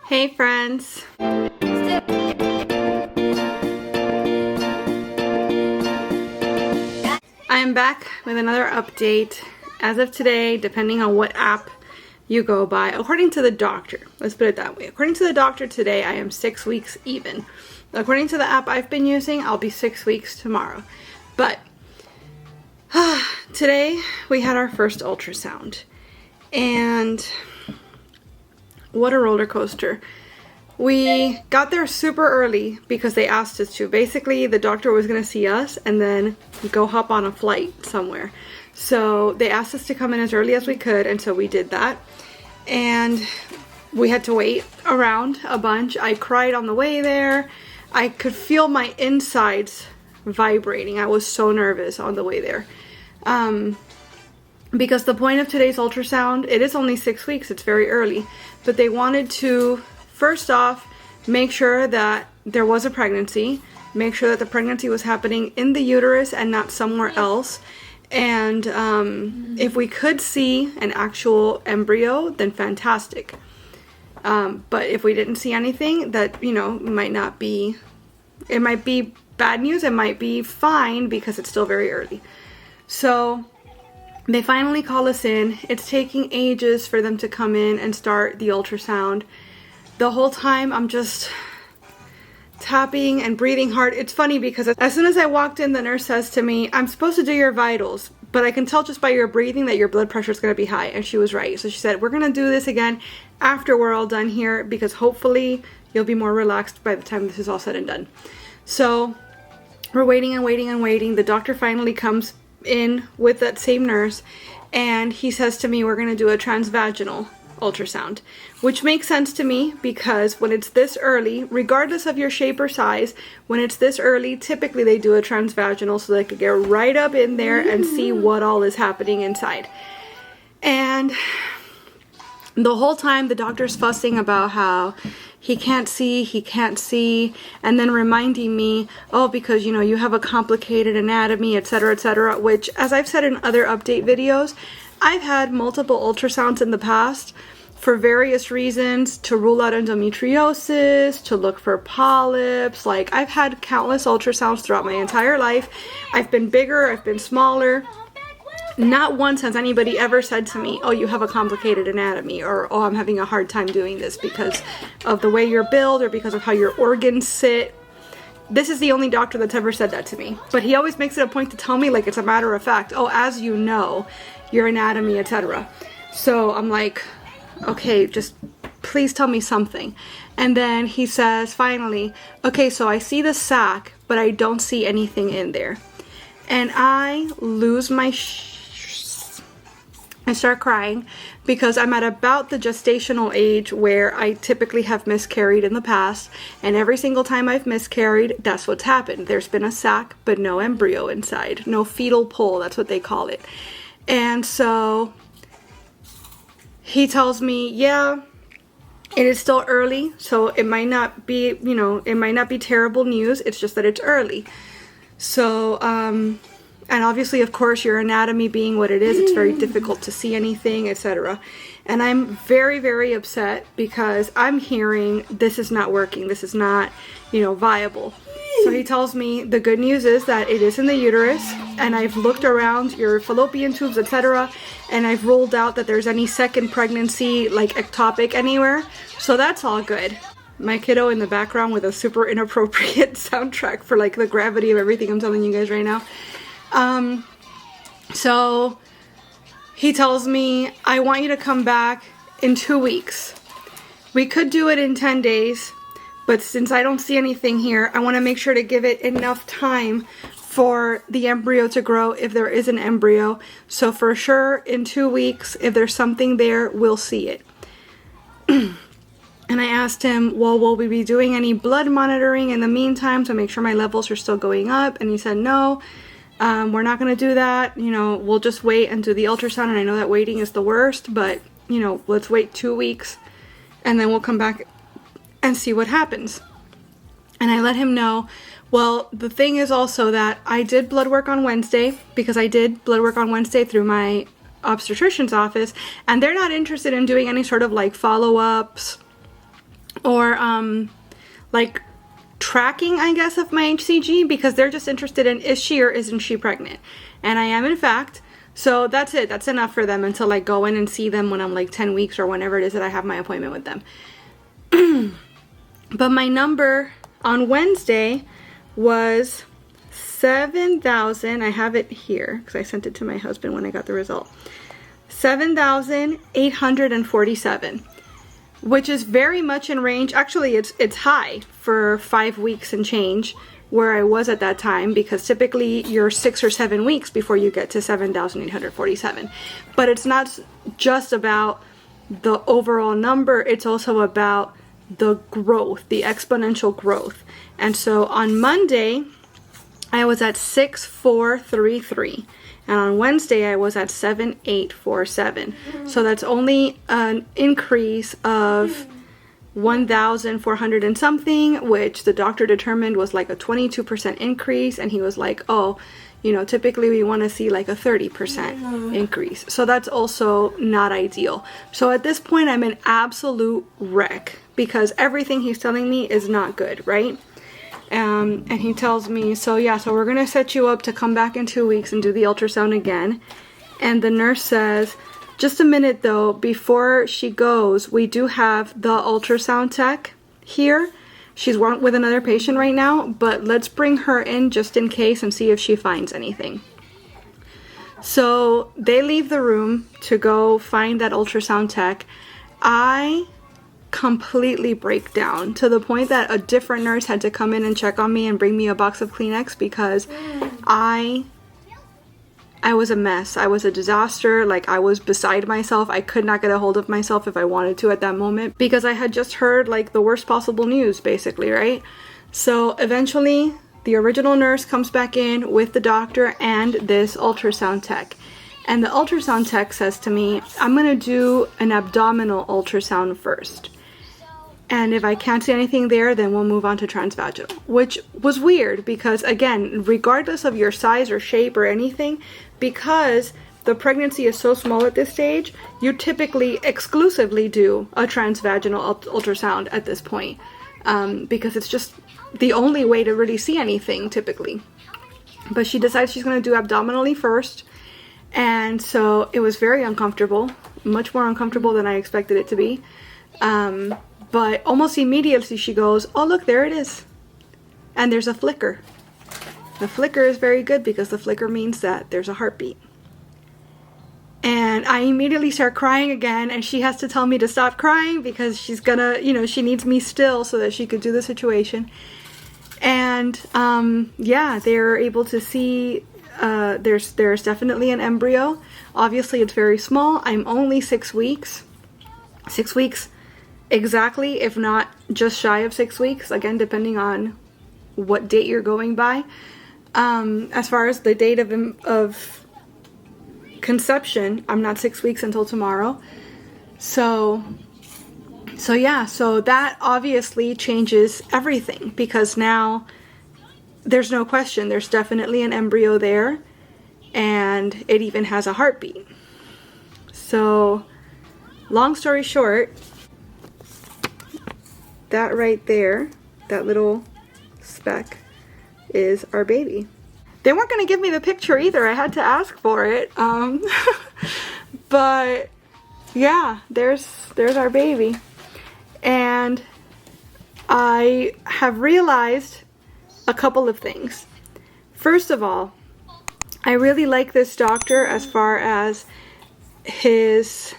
Hey friends! I am back with another update. As of today, depending on what app you go by, according to the doctor, let's put it that way. According to the doctor today, I am 6 weeks even. According to the app I've been using, I'll be 6 weeks tomorrow. But today we had our first ultrasound. And what a roller coaster. We got there super early because they asked us to. Basically, the doctor was going to see us and then go hop on a flight somewhere. So they asked us to come in as early as we could, and so we did that. And we had to wait around a bunch. I cried on the way there. I could feel my insides vibrating. I was so nervous on the way there. Because the point of today's ultrasound, it is only 6 weeks, it's very early, but they wanted to, first off, make sure that there was a pregnancy, make sure that the pregnancy was happening in the uterus and not somewhere else, and if we could see an actual embryo, then fantastic. But if we didn't see anything, that, you know, might not be, it might be bad news, it might be fine because it's still very early. So they finally call us in. It's taking ages for them to come in and start the ultrasound. The whole time I'm just tapping and breathing hard. It's funny because as soon as I walked in, the nurse says to me, "I'm supposed to do your vitals, but I can tell just by your breathing that your blood pressure is going to be high." And she was right. So she said, "We're going to do this again after we're all done here because hopefully you'll be more relaxed by the time this is all said and done." So we're waiting and waiting and waiting. The doctor finally comes in with that same nurse, and he says to me, "We're going to do a transvaginal ultrasound," which makes sense to me because when it's this early, regardless of your shape or size, when it's this early, typically they do a transvaginal so they could get right up in there and see what all is happening inside. And the whole time the doctor's fussing about how he can't see, and then reminding me, "Oh, because, you know, you have a complicated anatomy, etc., etc.," which, as I've said in other update videos, I've had multiple ultrasounds in the past for various reasons, to rule out endometriosis, to look for polyps. Like, I've had countless ultrasounds throughout my entire life. I've been bigger, I've been smaller. Not once has anybody ever said to me, "Oh, you have a complicated anatomy," or "Oh, I'm having a hard time doing this because of the way you're built or because of how your organs sit." This is the only doctor that's ever said that to me. But he always makes it a point to tell me like it's a matter of fact. "Oh, as you know, your anatomy, etc." So I'm like, okay, just please tell me something. And then he says finally, "Okay, so I see the sac, but I don't see anything in there." And I lose my I start crying because I'm at about the gestational age where I typically have miscarried in the past, and every single time I've miscarried, that's what's happened. There's been a sac, but no embryo inside. No fetal pole, that's what they call it. And so he tells me, "Yeah, it is still early, so it might not be, you know, it might not be terrible news. It's just that it's early." So, and obviously, of course, your anatomy being what it is, it's very difficult to see anything, etc. And I'm very, very upset because I'm hearing this is not working. This is not, you know, viable. So he tells me the good news is that it is in the uterus, and I've looked around your fallopian tubes, etc., and I've ruled out that there's any second pregnancy, like ectopic, anywhere. So that's all good. My kiddo in the background with a super inappropriate soundtrack for like the gravity of everything I'm telling you guys right now. So he tells me, "I want you to come back in 2 weeks. We could do it in 10 days, but since I don't see anything here, I want to make sure to give it enough time for the embryo to grow if there is an embryo. So for sure, in 2 weeks, if there's something there, we'll see it." And I asked him, "Well, will we be doing any blood monitoring in the meantime to make sure my levels are still going up?" And he said, "No, we're not going to do that. You know, we'll just wait and do the ultrasound. And I know that waiting is the worst, but, you know, let's wait 2 weeks and then we'll come back and see what happens." And I let him know, well, the thing is also that I did blood work on Wednesday, because I did blood work on Wednesday through my obstetrician's office, and they're not interested in doing any sort of like follow-ups or like tracking, I guess, of my HCG, because they're just interested in, is she or isn't she pregnant? And I am, in fact. So that's it. That's enough for them until I go in and see them when I'm like 10 weeks or whenever it is that I have my appointment with them. But my number on Wednesday was 7,000. I have it here because I sent it to my husband when I got the result. 7,847, which is very much in range. Actually, it's high for 5 weeks and change where I was at that time, because typically you're 6 or 7 weeks before you get to 7,847. But it's not just about the overall number, it's also about the growth, the exponential growth. And so on Monday, I was at 6,433. And on Wednesday, I was at 7,847. So that's only an increase of 1,400 and something, which the doctor determined was like a 22% increase. And he was like, oh, you know, typically we want to see like a 30% increase. So that's also not ideal. So at this point, I'm an absolute wreck because everything he's telling me is not good, right? And he tells me, so yeah, so we're going to set you up to come back in 2 weeks and do the ultrasound again. And the nurse says, just a minute though, before she goes, we do have the ultrasound tech here. She's with another patient right now, but let's bring her in just in case and see if she finds anything. So they leave the room to go find that ultrasound tech. I completely break down to the point that a different nurse had to come in and check on me and bring me a box of Kleenex because I was a mess. I was a disaster. Like, I was beside myself. I could not get a hold of myself if I wanted to at that moment because I had just heard like the worst possible news, basically, right? So eventually the original nurse comes back in with the doctor and this ultrasound tech. And the ultrasound tech says to me, I'm going to do an abdominal ultrasound first. And if I can't see anything there, then we'll move on to transvaginal, which was weird because, again, regardless of your size or shape or anything, because the pregnancy is so small at this stage, you typically exclusively do a transvaginal ultrasound at this point because it's just the only way to really see anything typically. But she decides she's going to do abdominally first. And so it was very uncomfortable, much more uncomfortable than I expected it to be. But almost immediately she goes, oh, look, there it is. And there's a flicker. The flicker is very good because the flicker means that there's a heartbeat. And I immediately start crying again, and she has to tell me to stop crying because she's gonna, you know, she needs me still so that she could do the situation. And yeah, they're able to see there's definitely an embryo. Obviously, it's very small. I'm only 6 weeks. 6 weeks exactly, if not just shy of 6 weeks. Again, depending on what date you're going by. As far as the date of conception, I'm not 6 weeks until tomorrow. So yeah, so that obviously changes everything because now there's no question, there's definitely an embryo there, and it even has a heartbeat. So, long story short, that right there, that little speck, is our baby. They weren't going to give me the picture either, I had to ask for it. But yeah, there's our baby. And I have realized a couple of things. First of all, I really like this doctor as far as his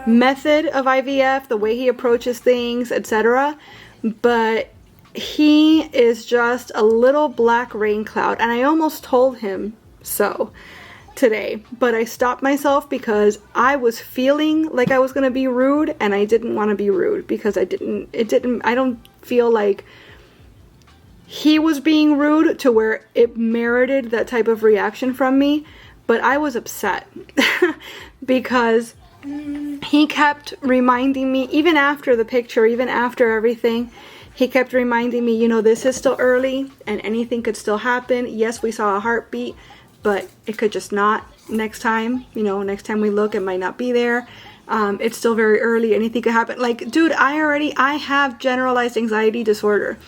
method of IVF, the way he approaches things, etc. But he is just a little black rain cloud, and I almost told him so today, but I stopped myself because I was feeling like I was going to be rude, and I didn't want to be rude because I don't feel like he was being rude to where it merited that type of reaction from me, but I was upset because he kept reminding me, even after the picture, even after everything, he kept reminding me, you know, this is still early and anything could still happen. Yes, we saw a heartbeat, but it could just not next time. You know, next time we look, it might not be there. It's still very early. Anything could happen. Like, dude, I have generalized anxiety disorder.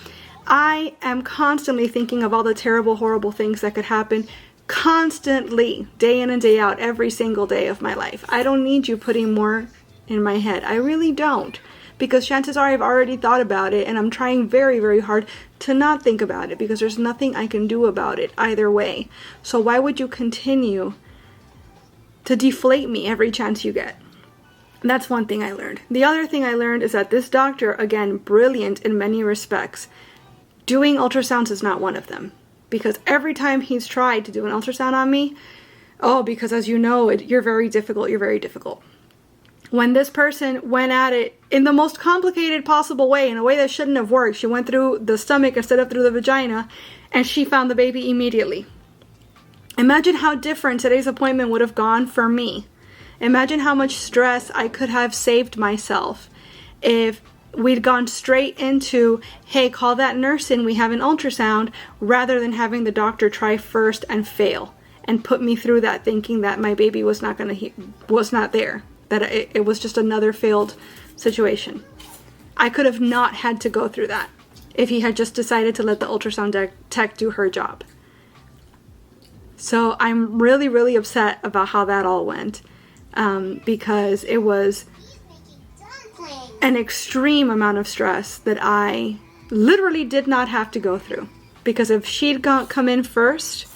I am constantly thinking of all the terrible, horrible things that could happen constantly, day in and day out, every single day of my life. I don't need you putting more in my head. I really don't. Because chances are I've already thought about it, and I'm trying very, very hard to not think about it because there's nothing I can do about it either way. So why would you continue to deflate me every chance you get? That's one thing I learned. The other thing I learned is that this doctor, again, brilliant in many respects, doing ultrasounds is not one of them. Because every time he's tried to do an ultrasound on me, oh, because as you know, you're very difficult, you're very difficult. When this person went at it in the most complicated possible way, in a way that shouldn't have worked, she went through the stomach instead of through the vagina, and she found the baby immediately. Imagine how different today's appointment would have gone for me. Imagine how much stress I could have saved myself if we'd gone straight into, hey, call that nurse in, we have an ultrasound, rather than having the doctor try first and fail and put me through that thinking that my baby was not there, that it was just another failed situation. I could have not had to go through that if he had just decided to let the ultrasound tech do her job. So I'm really, really upset about how that all went, because it was an extreme amount of stress that I literally did not have to go through. Because if she'd come in first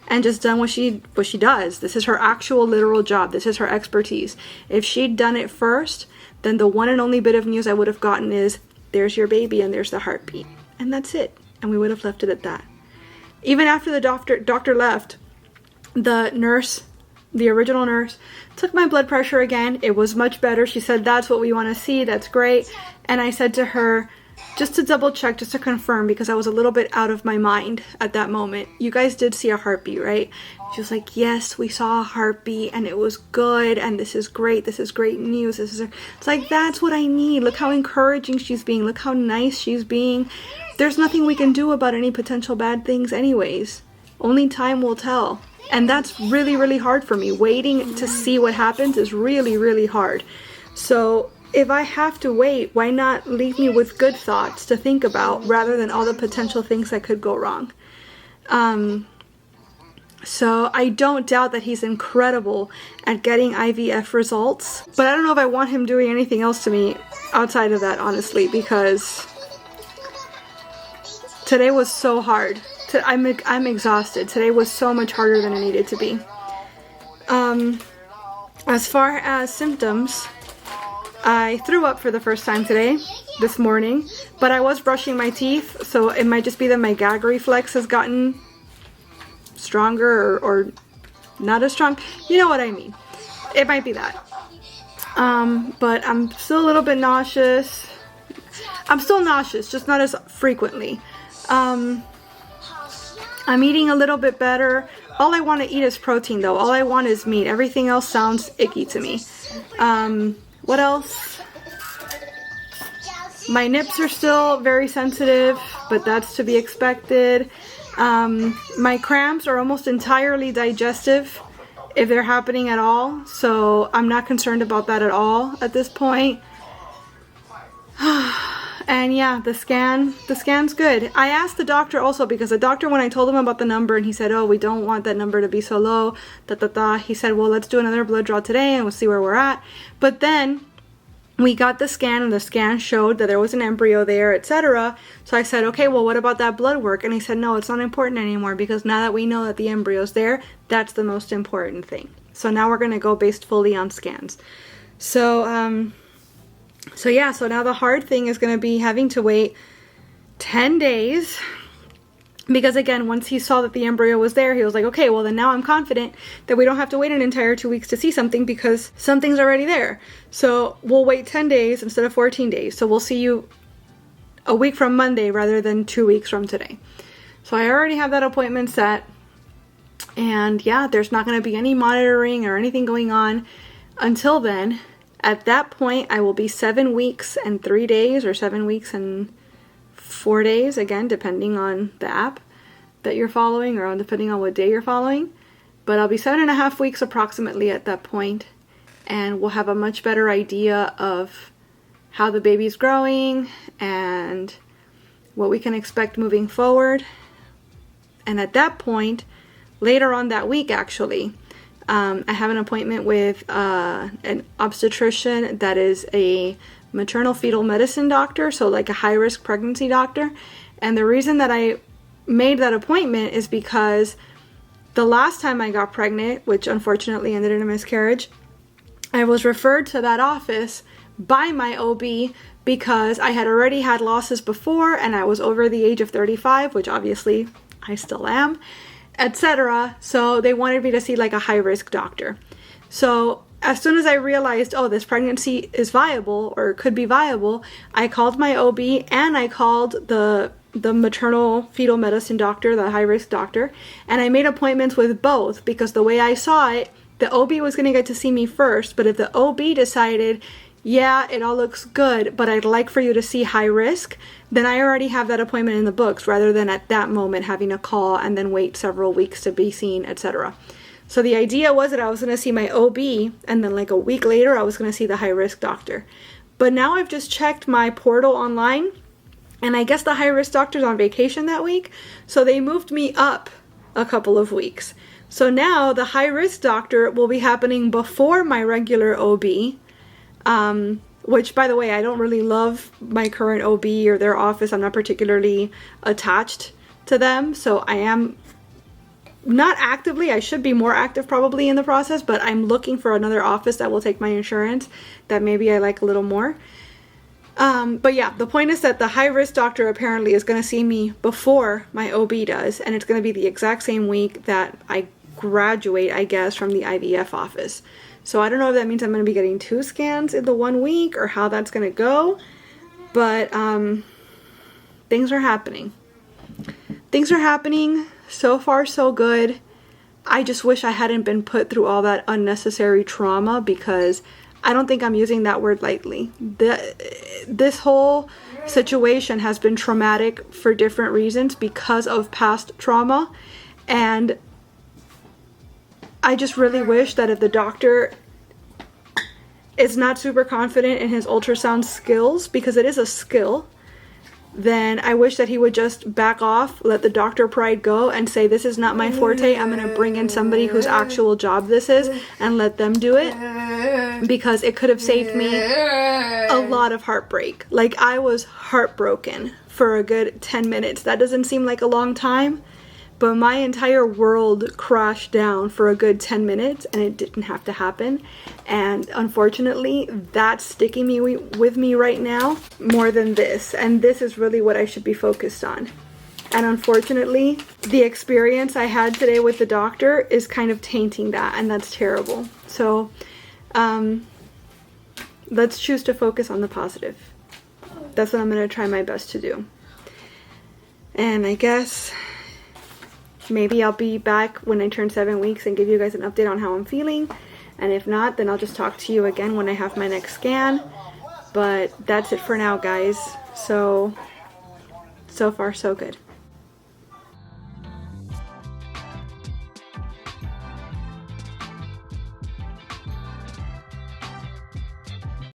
and just done what she does, this is her actual literal job, this is her expertise. If she'd done it first, then the one and only bit of news I would have gotten is, there's your baby and there's the heartbeat. And that's it. And we would have left it at that. Even after the doctor left, the nurse, the original nurse, took my blood pressure again. It was much better. She said, that's what we want to see. That's great. And I said to her, just to double check, just to confirm, because I was a little bit out of my mind at that moment, you guys did see a heartbeat, right? She was like, yes, we saw a heartbeat and it was good and this is great. This is great news. It's like, that's what I need. Look how encouraging she's being. Look how nice she's being. There's nothing we can do about any potential bad things anyways. Only time will tell. And that's really, really hard for me. Waiting to see what happens is really, really hard. So if I have to wait, why not leave me with good thoughts to think about rather than all the potential things that could go wrong? So I don't doubt that he's incredible at getting IVF results. But I don't know if I want him doing anything else to me outside of that, honestly, because today was so hard. I'm exhausted. Today was so much harder than it needed to be. As far as symptoms, I threw up for the first time this morning, but I was brushing my teeth, so it might just be that my gag reflex has gotten stronger or not as strong. You know what I mean. It might be that. But I'm still a little bit nauseous. I'm still nauseous, just not as frequently. I'm eating a little bit better. All I want to eat is protein though. All I want is meat. Everything else sounds icky to me. What else? My nips are still very sensitive, but that's to be expected. My cramps are almost entirely digestive, if they're happening at all. So I'm not concerned about that at all at this point. And yeah, the scan's good. I asked the doctor also, because the doctor, when I told him about the number and he said, oh, we don't want that number to be so low, he said, well, let's do another blood draw today and we'll see where we're at. But then we got the scan and the scan showed that there was an embryo there, etc. So I said, okay, well, what about that blood work? And he said, no, it's not important anymore, because now that we know that the embryo's there, that's the most important thing. So now we're going to go based fully on scans. So now the hard thing is going to be having to wait 10 days. Because again, once he saw that the embryo was there, he was like, okay, well then now I'm confident that we don't have to wait an entire 2 weeks to see something because something's already there. So we'll wait 10 days instead of 14 days. So we'll see you a week from Monday rather than 2 weeks from today. So I already have that appointment set. And yeah, there's not going to be any monitoring or anything going on until then. At that point, I will be 7 weeks and 3 days, or 7 weeks and 4 days, again, depending on the app that you're following, or depending on what day you're following. But I'll be 7.5 weeks approximately at that point. and we'll have a much better idea of how the baby's growing and what we can expect moving forward. And at that point, later on that week actually, I have an appointment with an obstetrician that is a maternal fetal medicine doctor, so like a high-risk pregnancy doctor. And the reason that I made that appointment is because the last time I got pregnant, which unfortunately ended in a miscarriage, I was referred to that office by my OB because I had already had losses before and I was over the age of 35, which obviously I still am, etc. So they wanted me to see like a high-risk doctor. So as soon as I realized, oh, this pregnancy is viable or could be viable, I called my OB and I called the maternal fetal medicine doctor, the high-risk doctor, and I made appointments with both because the way I saw it, the OB was going to get to see me first, but if the OB decided, yeah, it all looks good, but I'd like for you to see high risk, then I already have that appointment in the books rather than at that moment having to call and then wait several weeks to be seen, etc. So the idea was that I was going to see my OB and then like a week later I was going to see the high risk doctor. But now I've just checked my portal online and I guess the high risk doctor's on vacation that week, so they moved me up a couple of weeks. So now the high risk doctor will be happening before my regular OB. Which, by the way, I don't really love my current OB or their office. I'm not particularly attached to them. So I am not actively, I should be more active probably in the process, but I'm looking for another office that will take my insurance that maybe I like a little more. But yeah, the point is that the high-risk doctor apparently is going to see me before my OB does. And it's going to be the exact same week that I graduate, I guess, from the IVF office. So I don't know if that means I'm going to be getting 2 scans in the 1 week or how that's going to go. But things are happening. Things are happening. So far, so good. I just wish I hadn't been put through all that unnecessary trauma because I don't think I'm using that word lightly. This whole situation has been traumatic for different reasons because of past trauma. And I just really wish that if the doctor is not super confident in his ultrasound skills, because it is a skill, then I wish that he would just back off, let the doctor pride go, and say, this is not my forte, I'm going to bring in somebody whose actual job this is, and let them do it, because it could have saved me a lot of heartbreak. Like, I was heartbroken for a good 10 minutes. That doesn't seem like a long time, but my entire world crashed down for a good 10 minutes, and it didn't have to happen. And unfortunately, that's sticking with me right now more than this. And this is really what I should be focused on. And unfortunately, the experience I had today with the doctor is kind of tainting that, and that's terrible. So let's choose to focus on the positive. That's what I'm going to try my best to do. And I guess maybe I'll be back when I turn 7 weeks and give you guys an update on how I'm feeling. And if not, then I'll just talk to you again when I have my next scan. But that's it for now, guys. So far, so good.